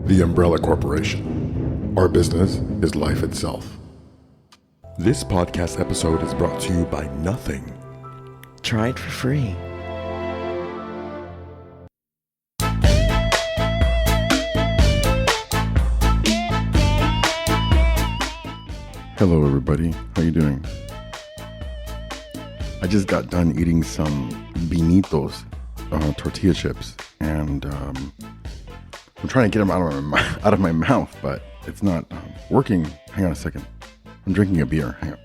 The Umbrella Corporation. Our business is life itself. This podcast episode is brought to you by nothing. Try it for free. Hello everybody, how you doing? I just got done eating some Binitos tortilla chips, and I'm trying to get them out of my mouth, but it's not working. Hang on a second. I'm drinking a beer. Hang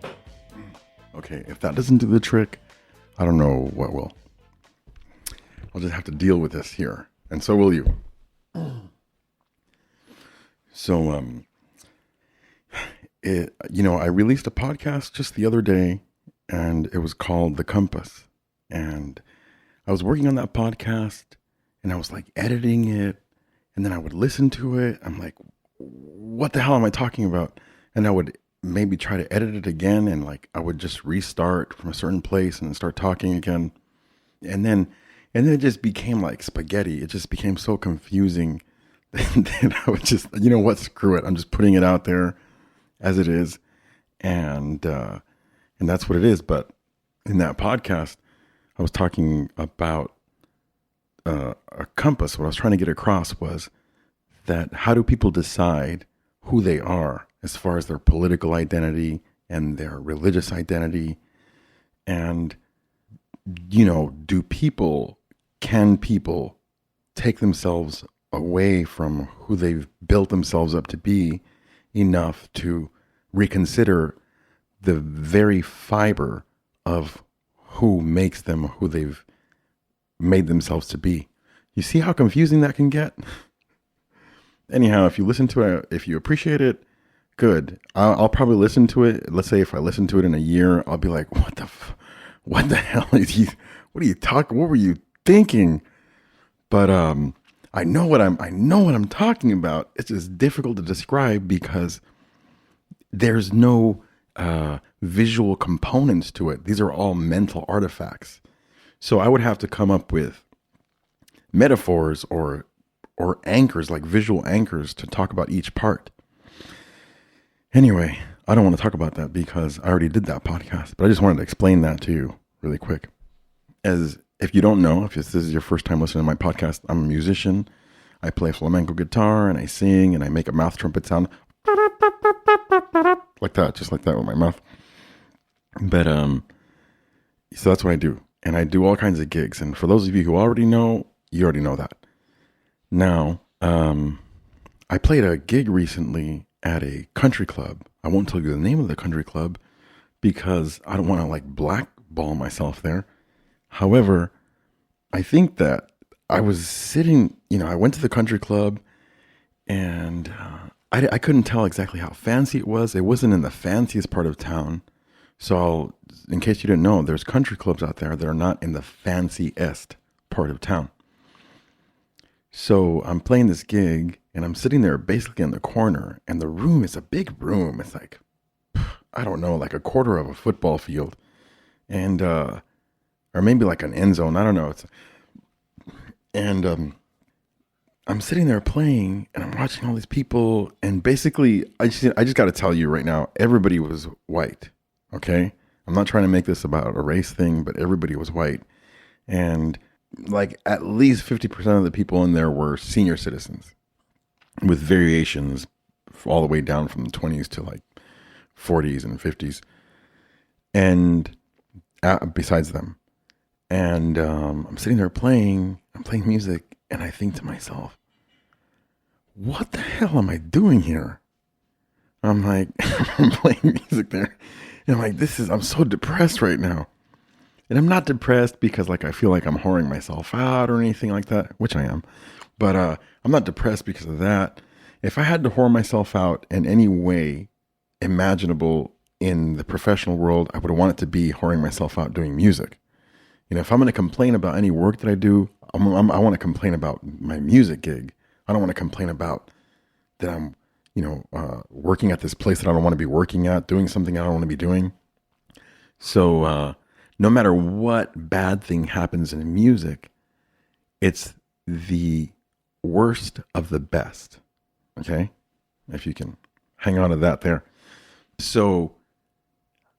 on. Okay, if that doesn't do the trick, I don't know what will. I'll just have to deal with this here, and so will you. So, I released a podcast just the other day, and it was called The Compass. And I was working on that podcast, and I was like editing it, and then I would listen to it. I'm like, what the hell am I talking about? And I would maybe try to edit it again, and like I would just restart from a certain place and start talking again. And then it just became like spaghetti. It just became so confusing. Then I would just, you know what, screw it. I'm just putting it out there as it is. And that's what it is. But in that podcast, I was talking about a compass. What I was trying to get across was that how do people decide who they are as far as their political identity and their religious identity? And, can people take themselves away from who they've built themselves up to be enough to reconsider the very fiber of who makes them who they've made themselves to be. You see how confusing that can get? Anyhow, if you listen to it, if you appreciate it, good. I'll probably listen to it. Let's say if I listen to it in a year, I'll be like, what the hell is he? What are you talking? What were you thinking? But I know what I'm talking about. It's just difficult to describe because there's no visual components to it. These are all mental artifacts. So I would have to come up with metaphors or anchors, like visual anchors, to talk about each part. Anyway, I don't want to talk about that because I already did that podcast, but I just wanted to explain that to you really quick. As if you don't know, if this is your first time listening to my podcast, I'm a musician. I play flamenco guitar and I sing and I make a mouth trumpet sound like that, just like that with my mouth. But so that's what I do, and I do all kinds of gigs. And for those of you who already know, you already know that. Now, I played a gig recently at a country club. I won't tell you the name of the country club because I don't want to like blackball myself there. However, I think that I was sitting, I went to the country club and I couldn't tell exactly how fancy it was. It wasn't in the fanciest part of town. So in case you didn't know, there's country clubs out there that are not in the fanciest part of town. So I'm playing this gig and I'm sitting there basically in the corner, and the room is a big room. It's like, I don't know, like a quarter of a football field. And, or maybe like an end zone. I don't know. I'm sitting there playing and I'm watching all these people, and basically I just got to tell you right now, everybody was white. Okay. I'm not trying to make this about a race thing, but everybody was white. And like at least 50% of the people in there were senior citizens with variations all the way down from the 20s to like 40s and 50s. And besides them. And I'm sitting there I'm playing music, and I think to myself, what the hell am I doing here? I'm like, I'm playing music there, and I'm like, I'm so depressed right now. And I'm not depressed because like I feel like I'm whoring myself out or anything like that, which I am. But I'm not depressed because of that. If I had to whore myself out in any way imaginable in the professional world, I would want it to be whoring myself out doing music. If I'm going to complain about any work that I do, I want to complain about my music gig. I don't want to complain about that I'm, working at this place that I don't want to be working at, doing something I don't want to be doing. So no matter what bad thing happens in music, it's the worst of the best. Okay? If you can hang on to that there. So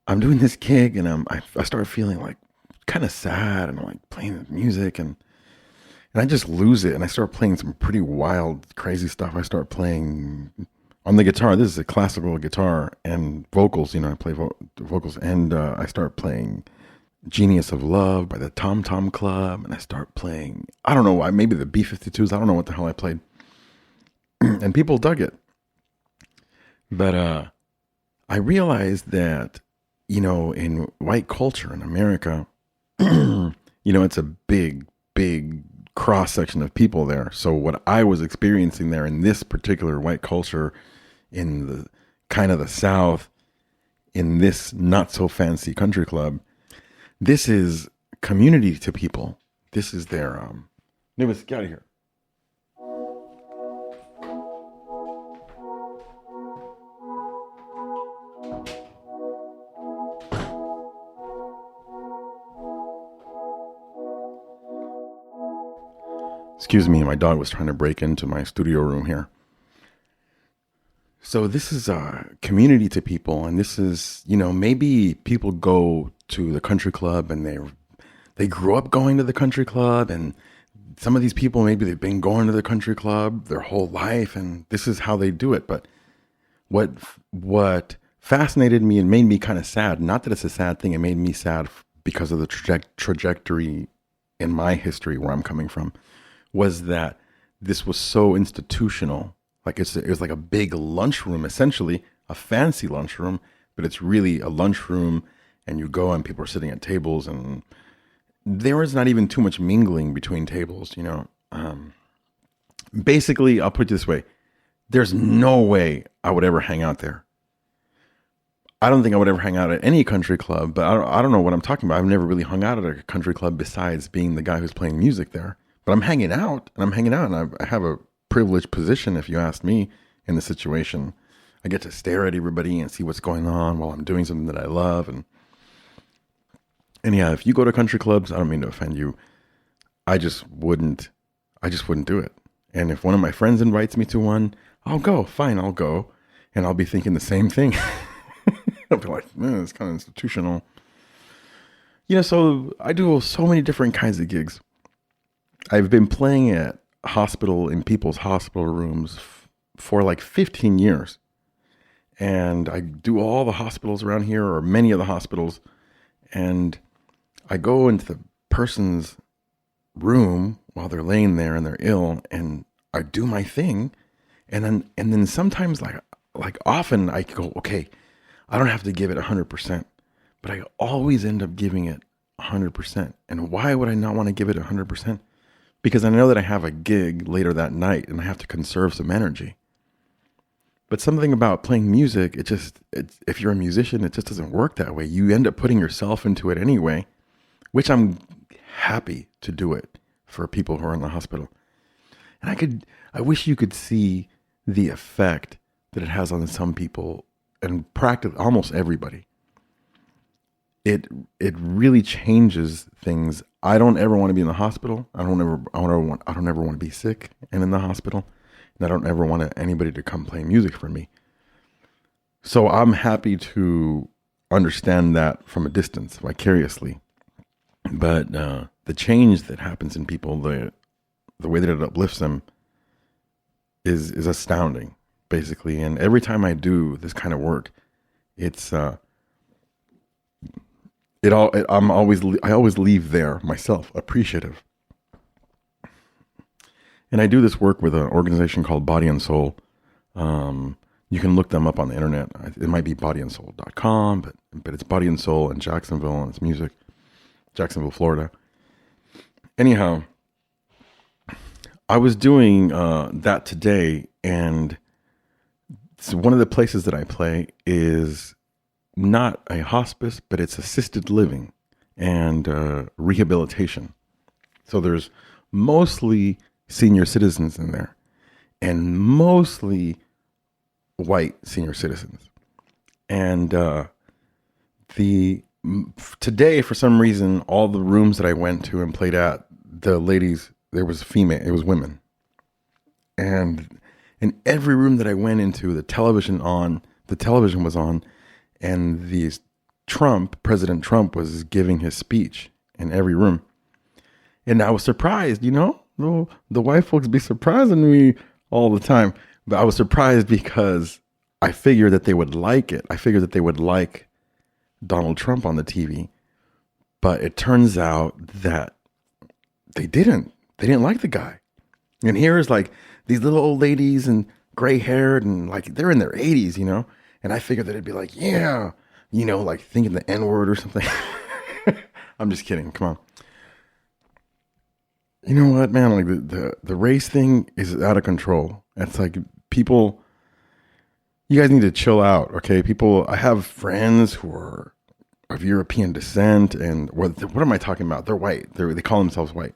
I'm doing this gig and I start feeling like kind of sad, and I'm like playing the music and I just lose it, and I start playing some pretty wild, crazy stuff. I start playing on the guitar. This is a classical guitar and vocals. I play vocals, and I start playing Genius of Love by the Tom Tom Club, and I start playing, I don't know why, maybe the B-52s. I don't know what the hell I played. And people dug it. But I realized that, in white culture in America, it's a big, big cross section of people there. So what I was experiencing there in this particular white culture, in the kind of the South, in this not so fancy country club, this is community to people. This is their Nimbus, get out of here. Excuse me, my dog was trying to break into my studio room here. So this is a community to people, and this is, maybe people go to the country club and they grew up going to the country club, and some of these people, maybe they've been going to the country club their whole life, and this is how they do it. But what fascinated me and made me kind of sad, not that it's a sad thing, it made me sad because of the trajectory in my history where I'm coming from, was that this was so institutional. Like it was like a big lunchroom, essentially a fancy lunchroom, but it's really a lunchroom, and you go and people are sitting at tables, and there was not even too much mingling between tables, Basically, I'll put it this way. There's no way I would ever hang out there. I don't think I would ever hang out at any country club, but I don't know what I'm talking about. I've never really hung out at a country club besides being the guy who's playing music there. But I'm hanging out, and I have a privileged position, if you ask me, in the situation. I get to stare at everybody and see what's going on while I'm doing something that I love. And yeah, if you go to country clubs, I don't mean to offend you. I just wouldn't do it. And if one of my friends invites me to one, I'll go. Fine, I'll go. And I'll be thinking the same thing. I'll be like, man, it's kind of institutional. So I do so many different kinds of gigs. I've been playing in people's hospital rooms for like 15 years. And I do all the hospitals around here, or many of the hospitals. And I go into the person's room while they're laying there and they're ill, and I do my thing. And then sometimes, like often, I go, okay, I don't have to give it 100%, but I always end up giving it 100%. And why would I not want to give it 100%? Because I know that I have a gig later that night and I have to conserve some energy. But something about playing music, if you're a musician, it just doesn't work that way. You end up putting yourself into it anyway, which I'm happy to do it for people who are in the hospital. And I wish you could see the effect that it has on some people, and practically almost everybody. It really changes things. I don't ever want to be in the hospital. I don't ever want to be sick and in the hospital. And I don't ever want anybody to come play music for me. So I'm happy to understand that from a distance, vicariously. But the change that happens in people, the way that it uplifts them, is astounding, basically. And every time I do this kind of work, I always leave there myself appreciative. And I do this work with an organization called Body and Soul. You can look them up on the internet. It might be bodyandsoul.com, but it's Body and Soul in Jacksonville, and it's music. Jacksonville, Florida. Anyhow, I was doing that today, and so one of the places that I play is not a hospice, but it's assisted living and rehabilitation. So there's mostly senior citizens in there, and mostly white senior citizens. And the Today, for some reason, all the rooms that I went to and played at, the ladies, there was female, it was women. And in every room that I went into, the television was on, and President Trump was giving his speech in every room. And I was surprised, the white folks be surprising me all the time. But I was surprised because I figured that they would like it. I figured that they would like Donald Trump on the TV. But it turns out that they didn't. They didn't like the guy. And here's like these little old ladies and gray haired and like they're in their 80s, And I figured that it'd be like, yeah, like thinking the N-word or something. I'm just kidding. Come on. You know what, man? Like the race thing is out of control. It's like people, you guys need to chill out, okay? People, I have friends who are of European descent, and what am I talking about? They're white. They call themselves white,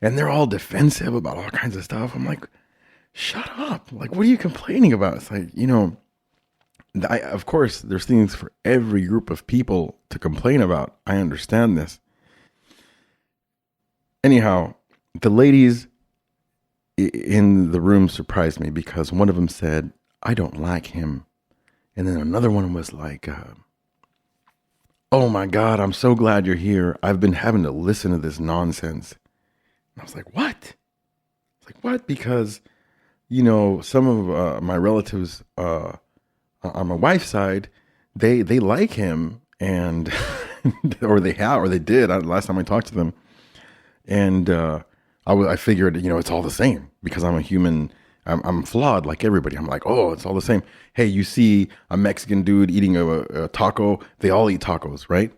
and they're all defensive about all kinds of stuff. I'm like, shut up! Like, what are you complaining about? It's like, of course, there's things for every group of people to complain about. I understand this. Anyhow, the ladies in the room surprised me because one of them said, I don't like him. And then another one was like, oh my God, I'm so glad you're here. I've been having to listen to this nonsense. And I was like, what? It's like, what? Because, some of my relatives on my wife's side, they like him and, or they did last time I talked to them. And I figured, it's all the same because I'm a human. I'm flawed like everybody. I'm like, oh, it's all the same. Hey, you see a Mexican dude eating a taco. They all eat tacos, right?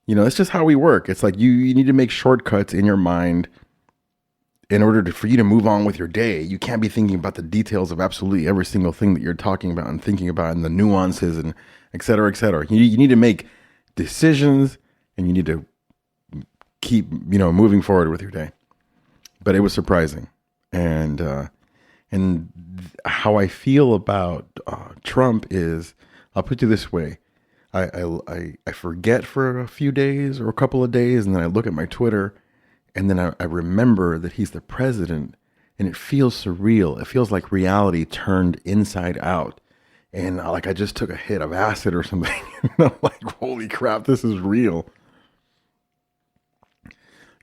It's just how we work. It's like you need to make shortcuts in your mind in order for you to move on with your day. You can't be thinking about the details of absolutely every single thing that you're talking about and thinking about and the nuances and et cetera, et cetera. You need to make decisions and you need to keep, moving forward with your day. But it was surprising. And how I feel about Trump is, I'll put it this way. I forget for a few days or a couple of days, and then I look at my Twitter, and then I remember that he's the president, and it feels surreal. It feels like reality turned inside out. And I just took a hit of acid or something. I'm like, holy crap, this is real.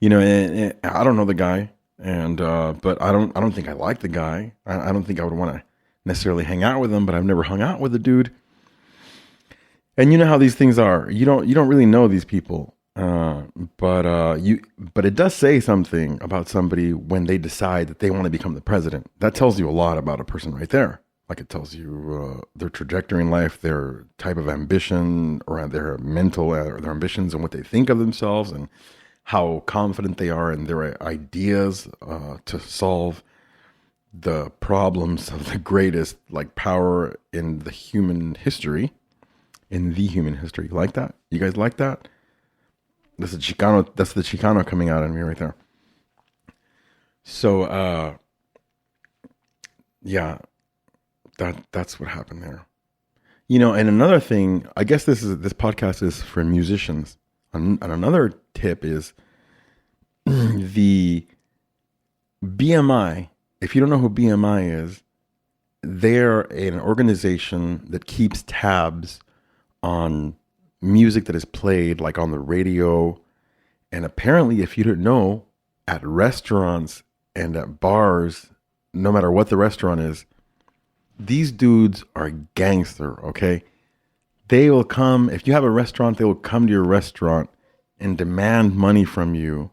And I don't know the guy, and but I don't think I like the guy. I don't think I would want to necessarily hang out with him, but I've never hung out with the dude. And you know how these things are. You don't really know these people, but it does say something about somebody when they decide that they want to become the president. That tells you a lot about a person right there. Like it tells you their trajectory in life, their type of ambition, or their mental or their ambitions, and what they think of themselves, and how confident they are in their ideas to solve the problems of the greatest power in the human history. Like that? You guys like that? That's the Chicano coming out in me right there. So yeah, that's what happened there. And another thing, I guess this podcast is for musicians. And another tip is the BMI. If you don't know who BMI is, they're an organization that keeps tabs on music that is played on the radio. And apparently, if you didn't know, at restaurants and at bars, no matter what the restaurant is, these dudes are gangster, okay? They will come, if you have a restaurant, they will come to your restaurant and demand money from you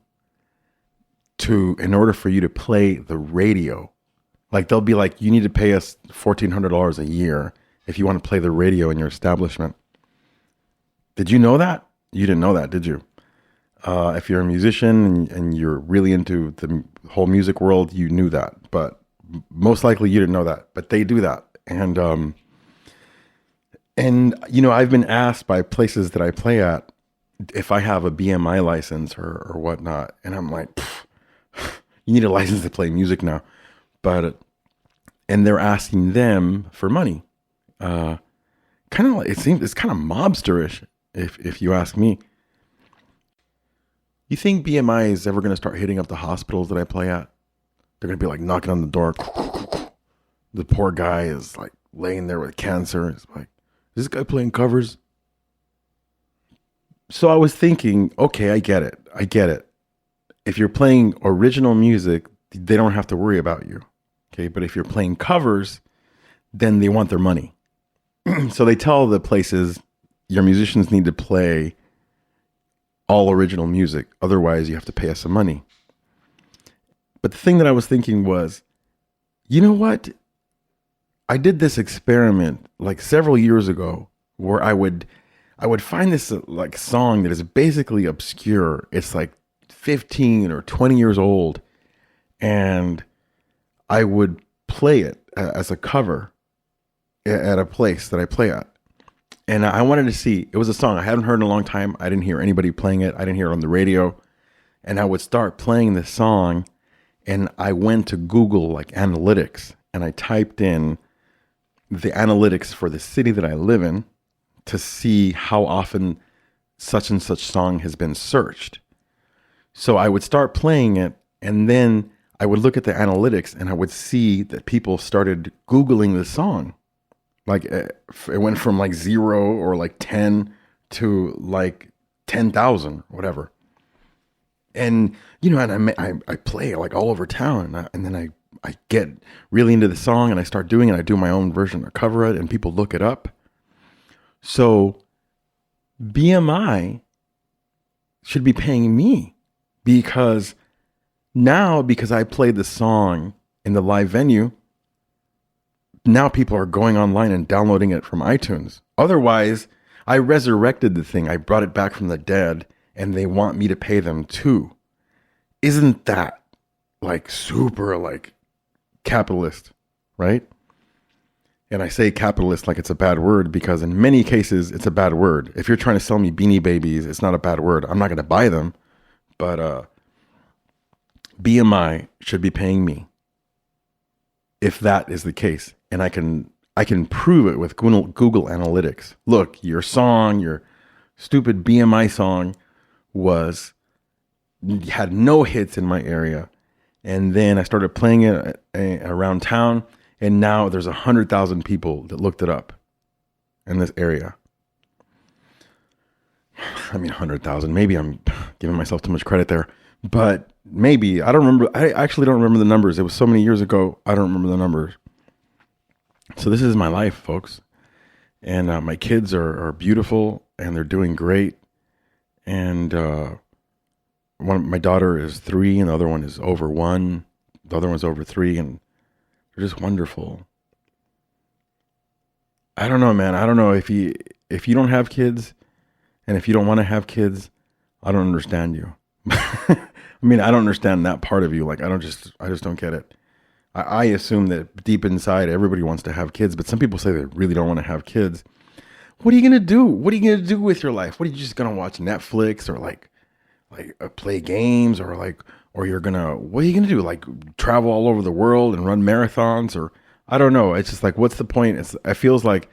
in order for you to play the radio. They'll be like, you need to pay us $1,400 a year if you want to play the radio in your establishment. Did you know that? You didn't know that, did you? If you're a musician and you're really into the whole music world, you knew that. But most likely you didn't know that. But they do that. And I've been asked by places that I play at if I have a BMI license or whatnot. And I'm like, you need a license to play music now. And they're asking them for money. It's kind of mobsterish. if you ask me. You think BMI is ever going to start hitting up the hospitals that I play at? They're going to be like knocking on the door. The poor guy is like laying there with cancer. It's like, is this guy playing covers? So I was thinking, okay, I get it. If you're playing original music, they don't have to worry about you. Okay, but if you're playing covers, then they want their money. So they tell the places, your musicians need to play all original music. Otherwise, you have to pay us some money. But the thing that I was thinking was, you know what? I did this experiment like several years ago where I would find this like song that is basically obscure. It's like 15 or 20 years old, and I would play it as a cover at a place that I play at. And I wanted to see, it was a song I hadn't heard in a long time. I didn't hear anybody playing it. I didn't hear it on the radio. And I would start playing this song, and I went to Google like analytics, and I typed in the analytics for the city that I live in to see how often such and such song has been searched. So I would start playing it, and then I would look at the analytics, and I would see that people started Googling the song. Like it went from like 0 or like 10 to like 10,000, whatever. And, you know, and I play like all over town, and then I get really into the song, and I start doing it. I do my own version, I cover it, and people look it up. So BMI should be paying me because I played the song in the live venue, now people are going online and downloading it from iTunes. Otherwise, I resurrected the thing. I brought it back from the dead, and they want me to pay them too. Isn't that like super like capitalist, right? And I say capitalist like it's a bad word because in many cases it's a bad word. If you're trying to sell me Beanie Babies, it's not a bad word. I'm not going to buy them, but BMI should be paying me if that is the case. And I can prove it with Google Analytics. Look, your stupid BMI song had no hits in my area. And then I started playing it around town, and now there's 100,000 people that looked it up in this area. I mean, 100,000. Maybe I'm giving myself too much credit there, but maybe. I don't remember. I actually don't remember the numbers. It was so many years ago. I don't remember the numbers. So this is my life, folks. And my kids are beautiful, and they're doing great. And my daughter is 3, and the other one is over 1. The other one's over 3, and they're just wonderful. I don't know, man. I don't know if you don't have kids, and if you don't want to have kids, I don't understand you. I mean, I don't understand that part of you. Like, I just don't get it. I assume that deep inside, everybody wants to have kids, but some people say they really don't want to have kids. What are you going to do? What are you going to do with your life? What are you just going to watch Netflix or like play games or what are you going to do? Like travel all over the world and run marathons, or I don't know. It's just like, what's the point? It feels like,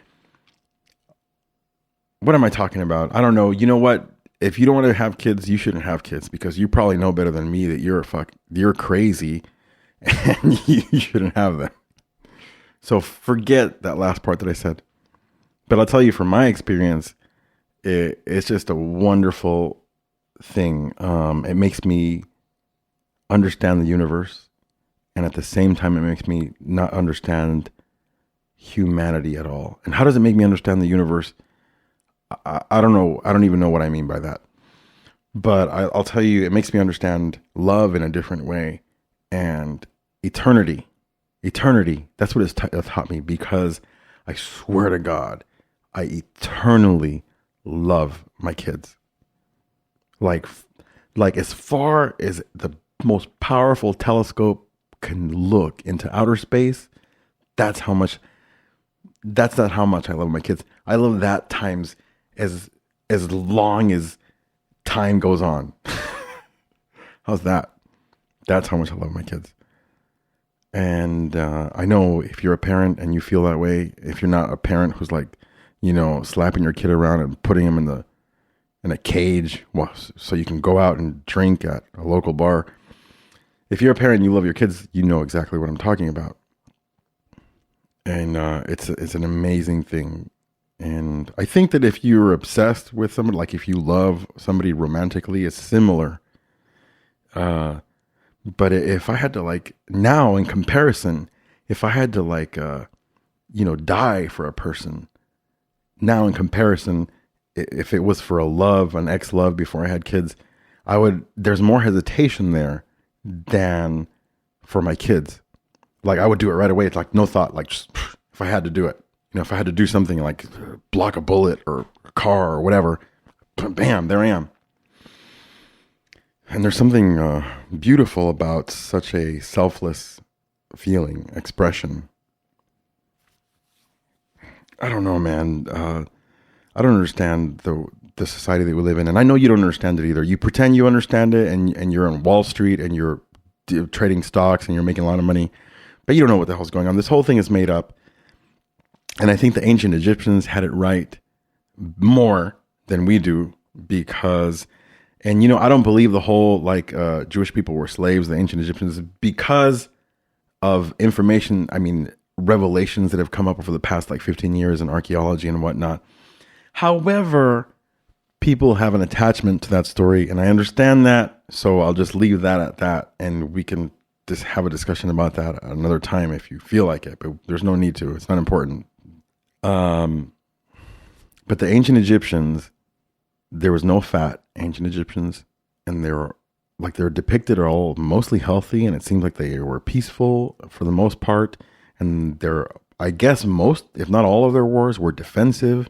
what am I talking about? I don't know. You know what? If you don't want to have kids, you shouldn't have kids because you probably know better than me that you're crazy and you shouldn't have them. So forget that last part that I said. But I'll tell you from my experience, it's just a wonderful thing. It makes me understand the universe, and at the same time, it makes me not understand humanity at all. And how does it make me understand the universe? I don't know. I don't even know what I mean by that. But I'll tell you, it makes me understand love in a different way, and eternity. That's what it's taught me, because I swear to God, I eternally love my kids. Like as far as the most powerful telescope can look into outer space, that's not how much I love my kids. I love that times as long as time goes on. How's that? That's how much I love my kids. And I know if you're a parent and you feel that way, if you're not a parent who's like, slapping your kid around and putting him in in a cage, well, so you can go out and drink at a local bar. If you're a parent and you love your kids, you know exactly what I'm talking about. And it's an amazing thing. And I think that if you're obsessed with somebody, like if you love somebody romantically, it's similar. But if I had to, like, now in comparison, if I had to, like, die for a person, now in comparison, if it was for a love, an ex-love before I had kids, there's more hesitation there than for my kids. Like, I would do it right away. It's like no thought, like, just, if I had to do it, if I had to do something like block a bullet or a car or whatever, bam, there I am. And there's something beautiful about such a selfless feeling, expression. I don't know, man. I don't understand the society that we live in. And I know you don't understand it either. You pretend you understand it, and you're on Wall Street and you're trading stocks and you're making a lot of money, but you don't know what the hell's going on. This whole thing is made up. And I think the ancient Egyptians had it right more than we do because... And, I don't believe the whole, like, Jewish people were slaves, the ancient Egyptians, because of information, revelations that have come up over the past, 15 years in archaeology and whatnot. However, people have an attachment to that story, and I understand that, so I'll just leave that at that, and we can just have a discussion about that at another time if you feel like it, but there's no need to. It's not important. But the ancient Egyptians... There was no fat, ancient Egyptians, and they're depicted are all mostly healthy, and it seems like they were peaceful for the most part. And I guess most, if not all of their wars were defensive,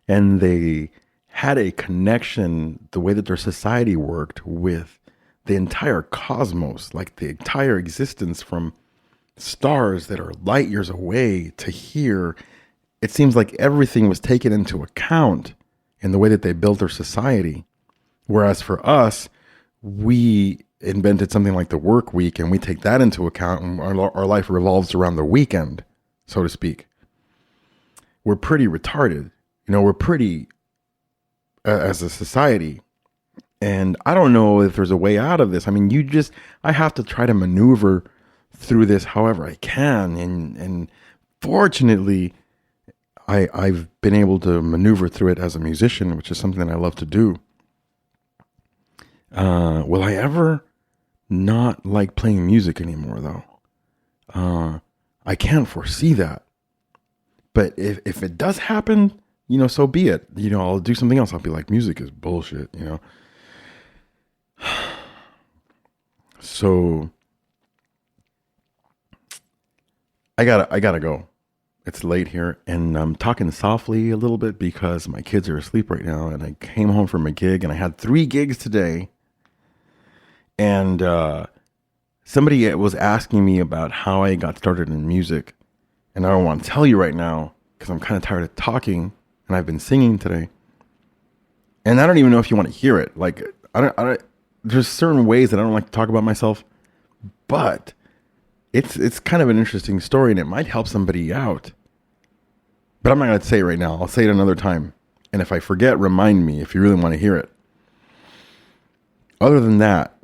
and they had a connection, the way that their society worked with the entire cosmos, like the entire existence from stars that are light years away to here. It seems like everything was taken into account in the way that they built their society. Whereas for us, we invented something like the work week, and we take that into account, and our life revolves around the weekend, so to speak. We're pretty retarded. We're pretty, as a society. And I don't know if there's a way out of this. I have to try to maneuver through this however I can. And fortunately, I've been able to maneuver through it as a musician, which is something that I love to do. Will I ever not like playing music anymore, though? I can't foresee that. But if it does happen, so be it. I'll do something else. I'll be like, music is bullshit, So I gotta go. It's late here, and I'm talking softly a little bit because my kids are asleep right now, and I came home from a gig, and I had 3 gigs today. And somebody was asking me about how I got started in music, and I don't want to tell you right now because I'm kind of tired of talking, and I've been singing today. And I don't even know if you want to hear it. Like, I don't. There's certain ways that I don't like to talk about myself, but it's kind of an interesting story, and it might help somebody out. But I'm not going to say it right now. I'll say it another time. And if I forget, remind me if you really want to hear it. Other than that,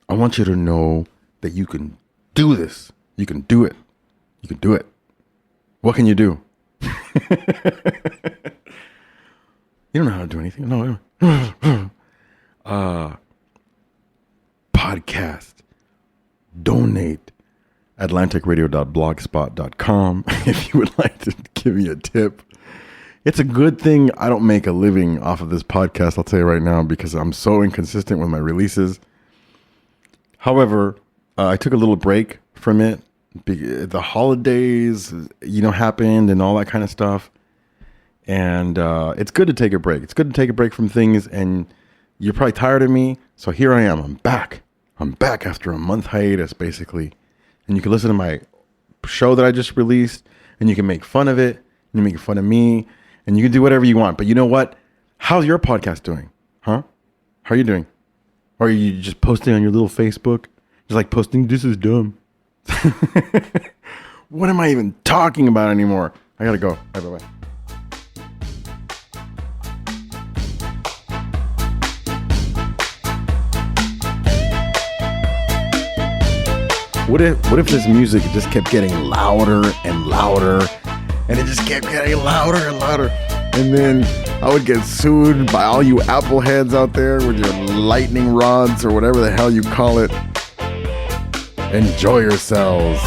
I want you to know that you can do this. You can do it. You can do it. What can you do? You don't know how to do anything. No. Podcast. Donate. atlanticradio.blogspot.com if you would like to give me a tip. It's a good thing I don't make a living off of this podcast, I'll tell you right now, because I'm so inconsistent with my releases. However, I took a little break from it. The holidays, happened and all that kind of stuff. And it's good to take a break. It's good to take a break from things, and you're probably tired of me. So here I am. I'm back. I'm back after a month hiatus, basically. And you can listen to my show that I just released, and you can make fun of it, and you make fun of me, and you can do whatever you want. But you know what? How's your podcast doing? Huh? How are you doing? Or are you just posting on your little Facebook? Just like posting, this is dumb. What am I even talking about anymore? I gotta go. Bye. What if this music just kept getting louder and louder, and it just kept getting louder and louder, and then I would get sued by all you Apple heads out there with your lightning rods or whatever the hell you call it. Enjoy yourselves.